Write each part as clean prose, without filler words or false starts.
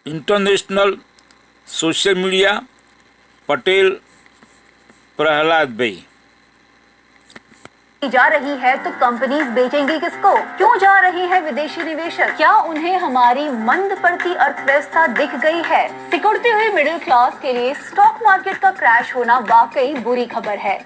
International social media Patel Prahlad भाई। जा रही है तो कंपनीज बेचेंगी किसको? क्यों जा रहे हैं विदेशी निवेशक? क्या उन्हें हमारी मंद पड़ती अर्थव्यवस्था दिख गई है? सिकुड़ते हुए मिडिल क्लास के लिए स्टॉक मार्केट का क्रैश होना वाकई बुरी खबर है।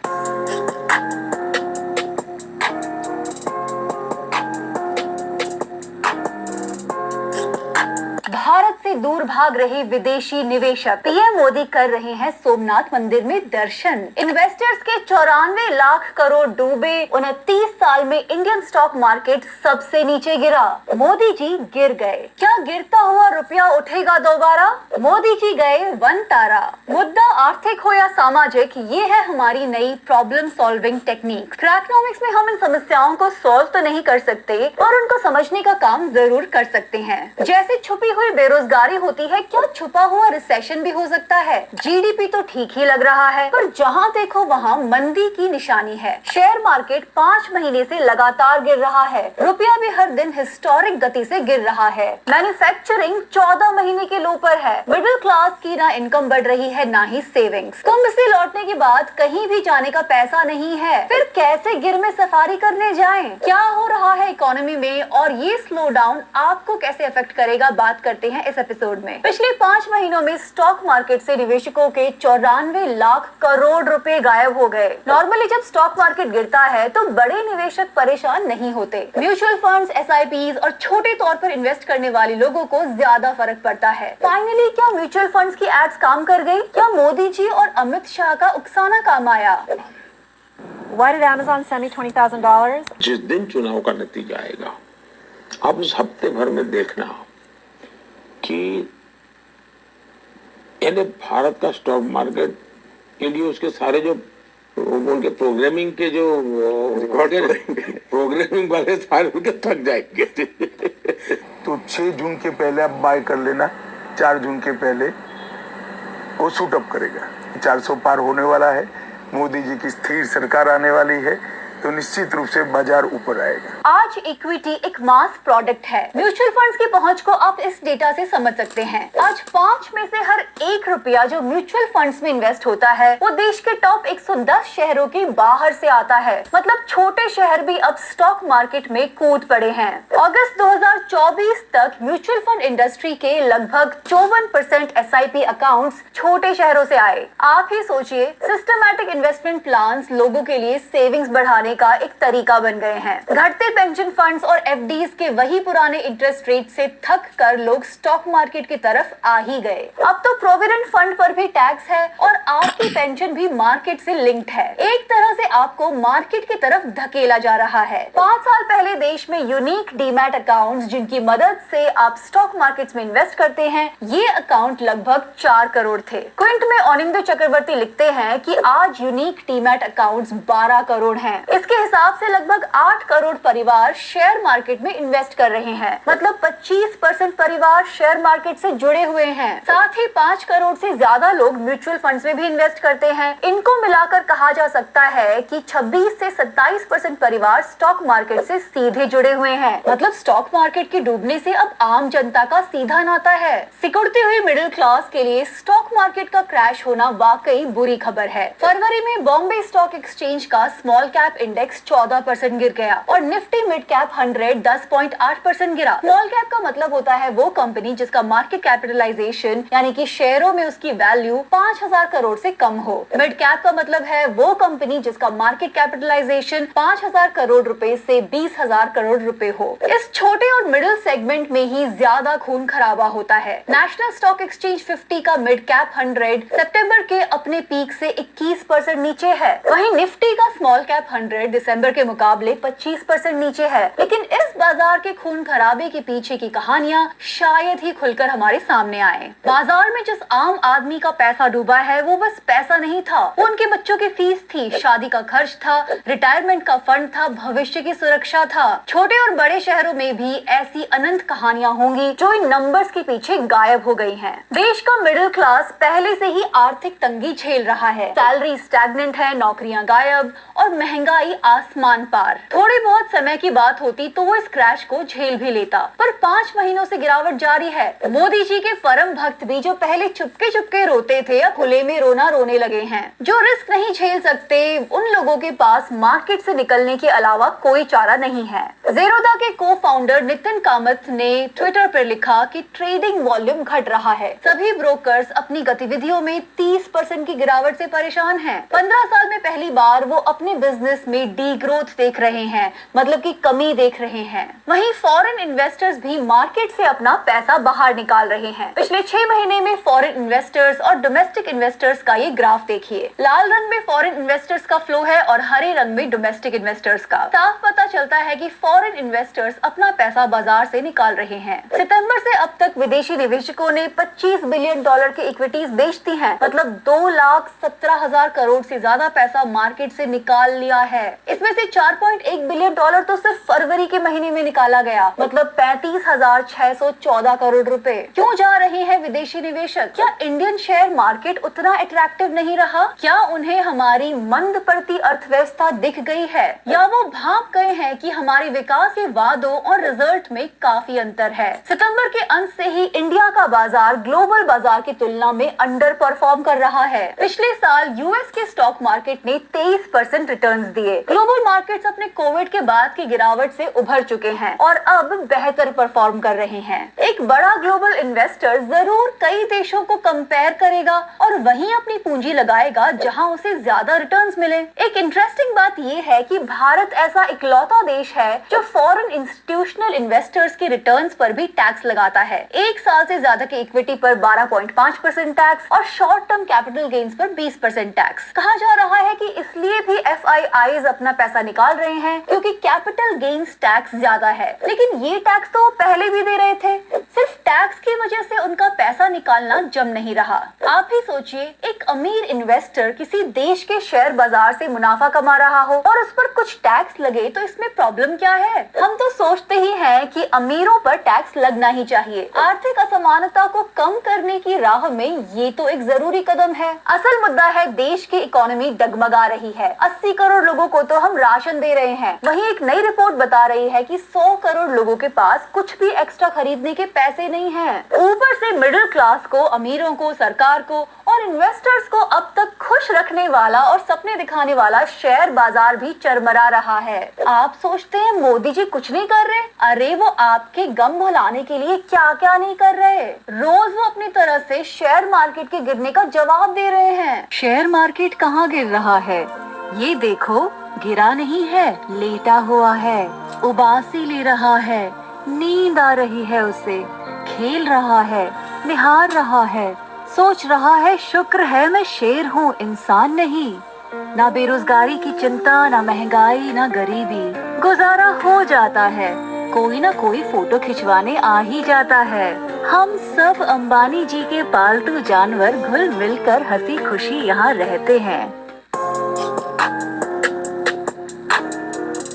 भारत से दूर भाग रहे विदेशी निवेशक। पीएम मोदी कर रहे हैं सोमनाथ मंदिर में दर्शन। इन्वेस्टर्स के 94 लाख करोड़ डूबे। 29 साल में इंडियन स्टॉक मार्केट सबसे नीचे गिरा। मोदी जी गिर गए। क्या गिरता हुआ रुपया उठेगा दोबारा? मोदी जी गए वन तारा। मुद्दा आर्थिक हो या सामाजिक, ये है हमारी नई प्रॉब्लम सॉल्विंग टेक्निक। क्रैकनॉमिक्स में हम इन समस्याओं को सॉल्व तो नहीं कर सकते और उनको समझने का काम जरूर कर सकते हैं। जैसे छुपी हुई बेरोजगारी होती है, क्या छुपा हुआ रिसेशन भी हो सकता है? जीडीपी तो ठीक ही लग रहा है, पर जहाँ देखो वहाँ मंदी की निशानी है। शेयर मार्केट 5 महीने से लगातार गिर रहा है। रुपया भी हर दिन हिस्टोरिक गति से गिर रहा है। मैन्युफैक्चरिंग 14 महीने के लो पर है। मिडिल क्लास की ना इनकम बढ़ रही है, ना ही सेविंग्स। कुंभ से लौटने के बाद कहीं भी जाने का पैसा नहीं है, फिर कैसे गिर में सफारी करने जाएं? क्या हो रहा है इकोनॉमी में और ये स्लो डाउन आपको कैसे अफेक्ट करेगा, बात करते हैं इस एपिसोड में। पिछले 5 महीनों में स्टॉक मार्केट से निवेशकों के 94 लाख करोड़ रुपए गायब हो गए। नॉर्मली जब स्टॉक मार्केट गिरता है तो बड़े निवेशक परेशान नहीं होते। म्यूचुअल फंड्स, एसआईपीज और छोटे तौर पर इन्वेस्ट करने वाले लोगों को ज्यादा फर्क पड़ता है। फाइनली क्या म्यूचुअल फंड्स की एड्स काम कर गई? क्या मोदी जी और अमित शाह का उकसाना काम आया? Why did Amazon send me $20,000? जिस दिन चुनाव का नतीजा आएगा, आप उस हफ्ते भर में देखना कि यानी भारत का स्टॉक मार्केट के लिए उसके सारे जो उनके प्रोग्रामिंग के जो प्रोग्रामिंग वाले सारे उनके थक जाएंगे। तो 6 जून के पहले आप बाय कर लेना, 4 जून के पहले वो शूट अप करेगा। 400 पार होने वाला है, मोदी जी की स्थिर सरकार आने वाली है, तो निश्चित रूप से बाजार ऊपर आएगा। आज इक्विटी एक मास प्रोडक्ट है। म्यूचुअल फंड्स की पहुंच को आप इस डेटा से समझ सकते हैं। आज 5 में से हर 1 रुपया जो म्यूचुअल फंड्स में इन्वेस्ट होता है वो देश के टॉप 110 शहरों के बाहर से आता है। मतलब छोटे शहर भी अब स्टॉक मार्केट में कूद पड़े हैं। अगस्त 2024 तक म्यूचुअल फंड इंडस्ट्री के लगभग 54% एसआईपी अकाउंट्स छोटे शहरों से आए। आप ही सोचिए, सिस्टमैटिक इन्वेस्टमेंट प्लान्स लोगों के लिए सेविंग्स बढ़ाने का एक तरीका बन गए हैं। घटते पेंशन फंड्स और एफडीज के वही पुराने इंटरेस्ट रेट से थक कर लोग स्टॉक मार्केट की तरफ आ ही गए। अब तो प्रोविडेंट फंड पर भी टैक्स है और आपकी पेंशन भी मार्केट से लिंक्ड है। एक तरह से आपको मार्केट की तरफ धकेला जा रहा है। 5 साल पहले देश में यूनिक डीमैट अकाउंट्स, जिनकी मदद से आप स्टॉक मार्केट्स में इन्वेस्ट करते हैं, ये अकाउंट लगभग 4 करोड़ थे। क्विंट में अनिंदु चक्रवर्ती लिखते हैं कि आज यूनिक डीमैट अकाउंट्स 12 करोड़ हैं। इसके हिसाब से लगभग 8 करोड़ परिवार शेयर मार्केट में इन्वेस्ट कर रहे हैं। मतलब 25% परिवार शेयर मार्केट से जुड़े हुए हैं। साथ ही 5 करोड़ से ज्यादा लोग म्यूचुअल फंड्स में भी इन्वेस्ट करते हैं। इनको मिलाकर कहा जा सकता है कि 26 से 27% परिवार स्टॉक मार्केट से सीधे जुड़े हुए हैं। मतलब स्टॉक मार्केट के डूबने से अब आम जनता का सीधा नाता है। सिकुड़ते हुए मिडिल क्लास के लिए स्टॉक मार्केट का क्रैश होना वाकई बुरी खबर है। फरवरी में बॉम्बे स्टॉक एक्सचेंज का स्मॉल कैप इंडेक्स 14% गिर गया और निफ्टी मिड कैप 100 10.8% गिरा। स्मॉल कैप का मतलब होता है वो कंपनी जिसका मार्केट कैपिटलाइजेशन यानी कि शेयरों में उसकी वैल्यू 5000 करोड़ से कम हो। मिड कैप का मतलब है वो कंपनी जिसका मार्केट कैपिटलाइजेशन 5000 करोड़ रुपए से 20,000 करोड़ रुपए हो। इस छोटे और मिडिल सेगमेंट में ही ज्यादा खून खराबा होता है। नेशनल स्टॉक एक्सचेंज 50 का मिड कैप 100 सितंबर के अपने पीक से 21% नीचे है। वहीं निफ्टी का स्मॉल कैप 100 दिसंबर के मुकाबले 25% नीचे है। लेकिन इस बाजार के खून खराबे के पीछे की कहानियां शायद ही खुलकर हमारे सामने आए। बाजार में जिस आम आदमी का पैसा डूबा है वो बस पैसा नहीं था, वो उनके बच्चों की फीस थी, शादी का खर्च था, रिटायरमेंट का फंड था, भविष्य की सुरक्षा था। छोटे और बड़े शहरों में भी ऐसी अनंत कहानियां होंगी जो इन नंबर्स के पीछे गायब हो गई हैं। देश का मिडिल क्लास पहले से ही आर्थिक तंगी झेल रहा है। सैलरी स्टैग्नेंट है, नौकरियां गायब और महंगाई ऊंचाई आसमान पार। थोड़ी बहुत समय की बात होती तो वो इस क्रैश को झेल भी लेता, पर 5 महीनों से गिरावट जारी है। मोदी जी के परम भक्त भी जो पहले चुपके चुपके रोते थे, अब खुले में रोना रोने लगे हैं। जो रिस्क नहीं झेल सकते, उन लोगों के पास मार्केट से निकलने के अलावा कोई चारा नहीं है। ज़ेरोधा के को फाउंडर नितिन कामत ने ट्विटर पर लिखा कि ट्रेडिंग वॉल्यूम घट रहा है। सभी ब्रोकर्स अपनी गतिविधियों में 30% की गिरावट से परेशान हैं। 15 साल में पहली बार वो अपने बिजनेस में डी ग्रोथ देख रहे हैं, मतलब कि कमी देख रहे हैं। वहीं फॉरेन इन्वेस्टर्स भी मार्केट से अपना पैसा बाहर निकाल रहे हैं। पिछले 6 महीने में फॉरेन इन्वेस्टर्स और डोमेस्टिक इन्वेस्टर्स का ये ग्राफ देखिए। लाल रंग में फॉरेन इन्वेस्टर्स का फ्लो है और हरे रंग में डोमेस्टिक इन्वेस्टर्स का। साफ पता चलता है कि फॉरेन इन्वेस्टर्स अपना पैसा बाजार से निकाल रहे हैं। सितंबर से अब तक विदेशी निवेशकों ने $25 बिलियन की इक्विटीज बेच दी हैं, मतलब 2,17,000 करोड़ से ज्यादा पैसा मार्केट से निकाल लिया है। इसमें से $4.1 बिलियन तो सिर्फ फरवरी के महीने में निकाला गया, मतलब 35,614 करोड़ रुपए। क्यों जा रहे हैं विदेशी निवेशक? क्या इंडियन शेयर मार्केट उतना अट्रैक्टिव नहीं रहा? क्या उन्हें हमारी मंद पड़ती अर्थव्यवस्था दिख गई है, या वो भाग गए हैं कि हमारे विकास के वादों और रिजल्ट में काफी अंतर है? सितंबर के अंत से ही इंडिया का बाजार ग्लोबल बाजार की तुलना में अंडर परफॉर्म कर रहा है। पिछले साल यूएस के स्टॉक मार्केट ने 23% रिटर्न्स दिए। ग्लोबल मार्केट्स अपने कोविड के बाद की गिरावट से उभर चुके हैं और अब बेहतर परफॉर्म कर रहे हैं। एक बड़ा ग्लोबल इन्वेस्टर जरूर कई देशों को कंपेयर करेगा और वहीं अपनी पूंजी लगाएगा जहां उसे ज्यादा रिटर्न्स मिले। एक इंटरेस्टिंग बात यह है कि भारत ऐसा इकलौता देश है जो फॉरेन इंस्टीट्यूशनल इन्वेस्टर्स के रिटर्न्स पर भी टैक्स लगाता है। 1 साल से ज्यादा की इक्विटी पर 12.5% टैक्स और शॉर्ट टर्म कैपिटल गेन्स पर 20% टैक्स। कहा जा रहा है कि इसलिए भी FIIs अपना पैसा निकाल रहे हैं क्योंकि कैपिटल गेन्स टैक्स ज्यादा है, लेकिन ये टैक्स तो पहले भी दे रहे थे। सिर्फ टैक्स की वजह से उनका पैसा निकालना जम नहीं रहा। आप ही सोचिए, एक अमीर इन्वेस्टर किसी देश के शेयर बाजार से मुनाफा कमा रहा हो और उस पर कुछ टैक्स लगे तो इसमें प्रॉब्लम क्या है? हम तो सोचते ही हैं कि अमीरों पर टैक्स लगना ही चाहिए। आर्थिक असमानता को कम करने की राह में ये तो एक जरूरी कदम है। असल मुद्दा है देश की इकोनॉमी डगमगा रही है। 80 करोड़ लोगों को तो हम राशन दे रहे हैं, वहीं एक नई रिपोर्ट बता रही है कि 100 करोड़ लोगों के पास कुछ भी एक्स्ट्रा खरीदने के पैसे नहीं हैं। ऊपर से मिडिल क्लास को, अमीरों को, सरकार को और इन्वेस्टर्स को अब तक खुश रखने वाला और सपने दिखाने वाला शेयर बाजार भी चरमरा रहा है। आप सोचते हैं मोदी जी कुछ नहीं कर रहे? अरे वो आपके गम भुलाने के लिए क्या क्या नहीं कर रहे। रोज वो अपनी तरह से शेयर मार्केट के गिरने का जवाब दे रहे हैं। शेयर मार्केट कहाँ गिर रहा है? ये देखो, गिरा नहीं है, लेटा हुआ है, उबासी ले रहा है, नींद आ रही है उसे, खेल रहा है, निहार रहा है, सोच रहा है शुक्र है मैं शेर हूँ, इंसान नहीं। ना बेरोजगारी की चिंता, ना महंगाई, ना गरीबी, गुजारा हो जाता है। कोई ना कोई फोटो खिंचवाने आ ही जाता है। हम सब अंबानी जी के पालतू जानवर घुल मिलकर हंसी खुशी यहाँ रहते हैं।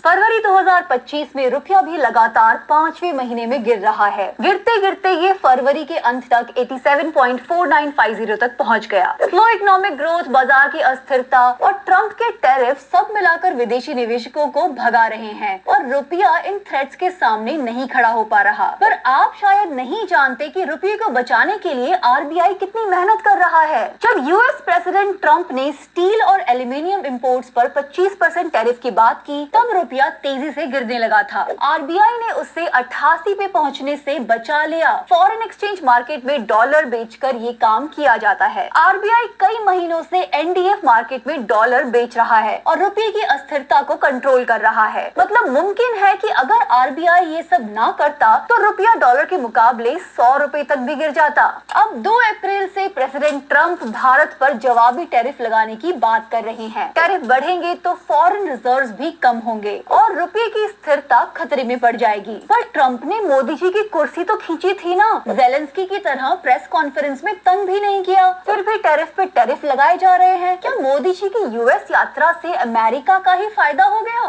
फरवरी 2025 में रुपया भी लगातार 5वें महीने में गिर रहा है। गिरते गिरते ये फरवरी के अंत तक 87.4950 तक पहुंच गया। स्लो इकोनॉमिक ग्रोथ, बाजार की अस्थिरता और ट्रंप के टैरिफ सब मिलाकर विदेशी निवेशकों को भगा रहे हैं और रुपया इन थ्रेट्स के सामने नहीं खड़ा हो पा रहा। पर आप शायद नहीं जानते कि रुपये को बचाने के लिए RBI कितनी मेहनत कर रहा है। जब यूएस प्रेसिडेंट ट्रंप ने स्टील और एल्यूमिनियम इंपोर्ट्स पर 25% टैरिफ की बात की, तब रुपया तेजी से गिरने लगा था। RBI ने उसे 88 पे पहुंचने से बचा लिया। फॉरेन एक्सचेंज मार्केट में डॉलर बेचकर ये काम किया जाता है। RBI कई महीनों से NDF मार्केट में डॉलर बेच रहा है और रुपये की अस्थिरता को कंट्रोल कर रहा है। मतलब मुमकिन है कि अगर RBI ये सब ना करता तो रुपया डॉलर के मुकाबले 100 रुपए तक भी गिर जाता। अब 2 अप्रैल से प्रेसिडेंट ट्रंप भारत पर जवाबी टैरिफ लगाने की बात कर रहे हैं। टैरिफ बढ़ेंगे तो फॉरेन रिजर्व्स भी कम होंगे और रुपये की स्थिरता खतरे में पड़ जाएगी। पर ट्रंप ने मोदी जी की कुर्सी तो खींची थी ना। ज़ेलेंस्की की तरह प्रेस कॉन्फ्रेंस में तंग भी नहीं किया, फिर भी टैरिफ पे टैरिफ लगाए जा रहे हैं। क्या मोदी जी की यूएस यात्रा से अमेरिका का ही फायदा हो गया?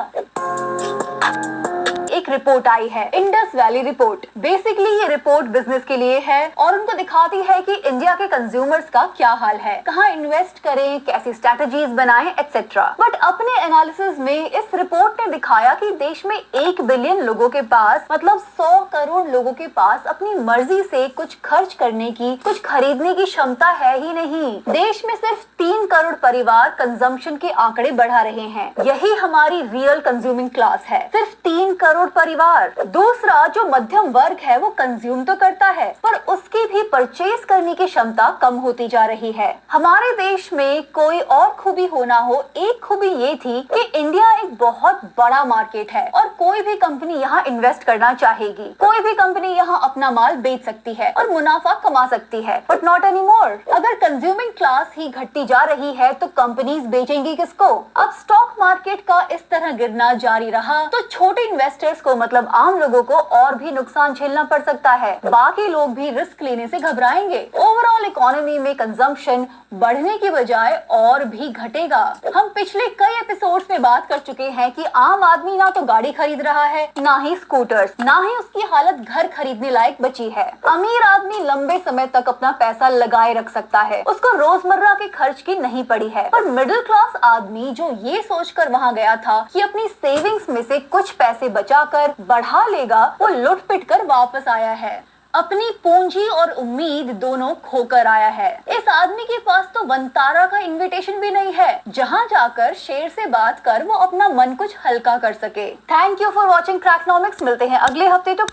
एक एक रिपोर्ट आई है, इंडस वैली रिपोर्ट। बेसिकली ये रिपोर्ट बिजनेस के लिए है और उनको दिखाती है कि इंडिया के कंज्यूमर्स का क्या हाल है, कहाँ इन्वेस्ट करें, कैसी स्ट्रेटजीज बनाएं, एक्सेट्रा। बट अपने एनालिसिस में इस रिपोर्ट ने दिखाया कि देश में 1 बिलियन लोगों के पास, मतलब 100 करोड़ लोगों के पास अपनी मर्जी से कुछ खर्च करने की, कुछ खरीदने की क्षमता है ही नहीं। देश में सिर्फ 3 करोड़ परिवार कंजम्पशन के आंकड़े बढ़ा रहे हैं। यही हमारी रियल कंज्यूमिंग क्लास है, सिर्फ 3 करोड़ परिवार। दूसरा, जो मध्यम वर्ग है वो कंज्यूम तो करता है पर उसकी भी परचेज करने की क्षमता कम होती जा रही है। हमारे देश में कोई और खूबी हो ना हो, एक खूबी ये थी कि इंडिया एक बहुत बड़ा मार्केट है और कोई भी कंपनी यहाँ इन्वेस्ट करना चाहेगी, कोई भी कंपनी यहाँ अपना माल बेच सकती है और मुनाफा कमा सकती है। But not anymore. अगर कंज्यूमिंग क्लास ही घटती जा रही है तो कंपनीज बेचेंगी किसको? अब स्टॉक मार्केट का इस तरह गिरना जारी रहा तो छोटे इन्वेस्टर्स को, मतलब आम लोगों को और भी नुकसान झेलना पड़ सकता है। बाकी लोग भी रिस्क लेने से घबराएंगे। ओवरऑल इकोनॉमी में कंजम्पशन बढ़ने की बजाय और भी घटेगा। हम पिछले कई एपिसोड्स में बात कर चुके हैं कि आम आदमी ना तो गाड़ी खरीद रहा है, ना ही स्कूटर्स, ना ही उसकी हालत घर खरीदने लायक बची है। अमीर आदमी लंबे समय तक अपना पैसा लगाए रख सकता है, उसको रोजमर्रा के खर्च की नहीं पड़ी है। पर मिडिल क्लास आदमी जो ये सोचकर वहाँ गया था कि अपनी सेविंग्स में से कुछ पैसे बचाकर बढ़ा लेगा, वो लुट पिट कर वापस आया है। अपनी पूंजी और उम्मीद दोनों खोकर आया है। इस आदमी के पास तो वंतारा का इनविटेशन भी नहीं है जहां जाकर शेर से बात कर वो अपना मन कुछ हल्का कर सके। Thank you for watching Cracknomics. मिलते हैं अगले हफ्ते। तो